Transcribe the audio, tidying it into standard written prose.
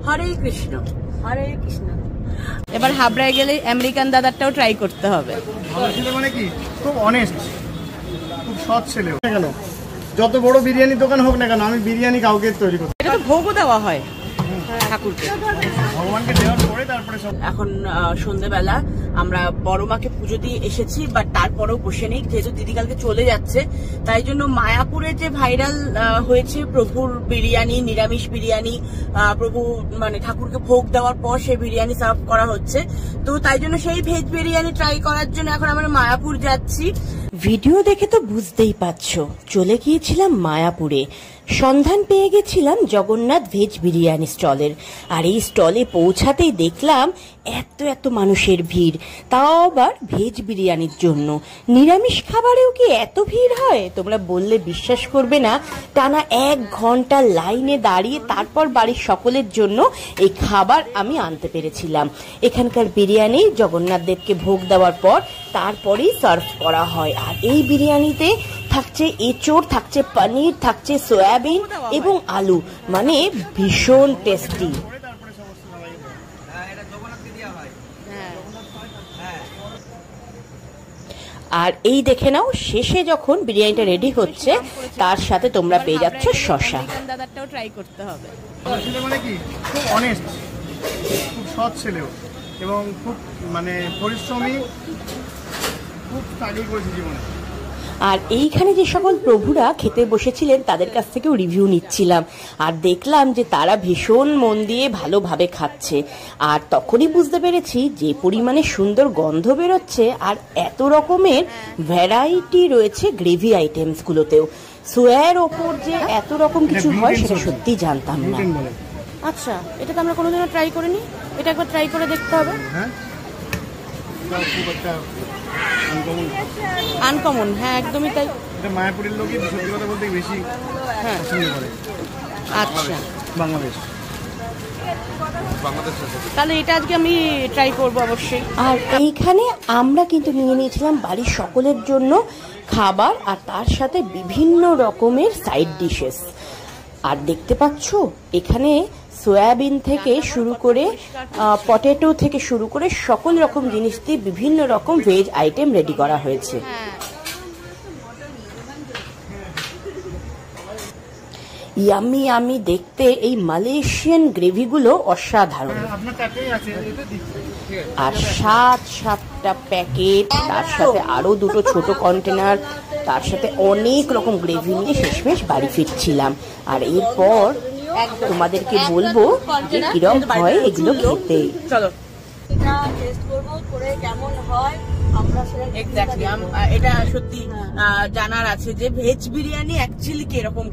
হরে কৃষ্ণ, হরে কৃষ্ণ। এবার হাবড়ায় গেলে American দাদারটাও try করতে হবে। মানে কি খুব অনেস্ট, খুব সৎ ছেলে। কেন যত বড় বিরিয়ানি দোকান হোক না কেন, আমি বিরিয়ানি কাউকে তৈরি করতে। এটা তো ভোগও দেওয়া হয় ঠাকুরকে, ভগবানকে দেওয়ার পরে তারপরে সব। এখন সন্ধ্যেবেলা আমরা বড় মাকে পুজো দিয়ে এসেছি, বাট তারপরেও বসে নেই, যেহেতু দিদি কালকে চলে যাচ্ছে। তাই জন্য মায়াপুরে যে ভাইরাল হয়েছে প্রভুর বিরিয়ানি, নিরামিষ বিরিয়ানি, প্রভু মানে ঠাকুরকে ভোগ দেওয়ার পর সেই বিরিয়ানি সার্ভ করা হচ্ছে, তো তাই জন্য সেই ভেজ বিরিয়ানি ট্রাই করার জন্য এখন আমরা মায়াপুর যাচ্ছি। ভিডিও দেখে তো বুঝতেই পারছো, চলে গিয়েছিলাম মায়াপুরে। সন্ধান পেয়ে গেছিলাম জগন্নাথ ভেজ বিরিয়ানি স্টলের, আর এই স্টলে পৌঁছাতেই দেখলাম এত এত মানুষের ভিড়, তাও আবার ভেজ বিরিয়ানির জন্য। নিরামিষ খাবারেও কি এত ভিড় হয়? তোমরা বললে বিশ্বাস করবে না, টানা 1 ঘন্টা লাইনে দাঁড়িয়ে তারপর বাড়ির সকলের জন্য এই খাবার আমি আনতে পেরেছিলাম। এখানকার বিরিয়ানি জগন্নাথ দেবকে ভোগ দেওয়ার পর তারপরেই সার্ভ করা হয়। আর এই বিরিয়ানিতে থাকছে এঁচোড়, থাকছে পনির, থাকছে সয়াবিন এবং আলু, মানে ভীষণ টেস্টি। আর এই দেখে নাও, শেষে যখন বিরিয়ানিটা রেডি হচ্ছে তার সাথে তোমরা পেয়ে যাচ্ছ শসা। দাদারটাও ট্রাই করতে হবে। মানে কি খুব অনেস্ট, খুব সৎ ছেলেও, এবং খুব মানে পরিশ্রমী, খুব স্ট্রাগল করেছে জীবনে। আর এইখানে যে সকল প্রভুরা খেতে বসেছিলেন তাদের কাছ থেকেও রিভিউ নিচ্ছিলাম, আর দেখলাম যে তারা ভীষণ মন দিয়ে ভালোভাবে খাচ্ছে। আর তখনই বুঝতে পেরেছি যে পরিমাণে সুন্দর গন্ধ বেরোচ্ছে, আর এত রকমের ভ্যারাইটি রয়েছে গ্রেভি আইটেমসগুলোতেও। সোয়ার ওপর যে এত রকম কিছু হয় সেটা সত্যি জানতাম না। আচ্ছা, এটা তো আমরা কোনোদিনও ট্রাই করিনি, এটা একবার ট্রাই করে দেখতে হবে। আনকমন, হ্যাঁ একদমই তাই। এটা মায়াপুরের লোকই সত্যি কথা বলতে বেশি পছন্দ করে। আচ্ছা, বাংলাদেশ, তাহলে এটা আজকে আমি ট্রাই করব অবশ্যই। আর এইখানে আমরা কিন্তু নিয়ে নিয়েছিলাম বাড়ির সকলের জন্য খাবার, আর তার সাথে বিভিন্ন রকমের সাইড ডিশেস। আর দেখতে পাচ্ছ এখানে সয়াবিন থেকে শুরু করে পটেটো থেকে শুরু করে সকল রকম জিনিস দিয়ে বিভিন্ন রকম ভেজ আইটেম রেডি করা হয়েছে। ইয়ামি ইয়ামি দেখতে এই মালয়েশিয়ান গ্রেভিগুলো অসাধারণ। আর 7-7টা প্যাকেট, তার সাথে আরো 2টো ছোট কন্টেনার, তার সাথে অনেক রকম গ্রেভি নিয়ে শেষমেশ বাড়ি ফিরছিলাম। আর এরপর তোমাদেরকে বলবো যে কিরম হয় এগুলো খেতে। চলো এটা টেস্ট করব, করে কেমন হয় আমরা সেটা এক্স্যাক্টলি এটা সত্যি জানার আছে যে ভেজ বিরিয়ানি অ্যাকচুয়ালি কিরকম।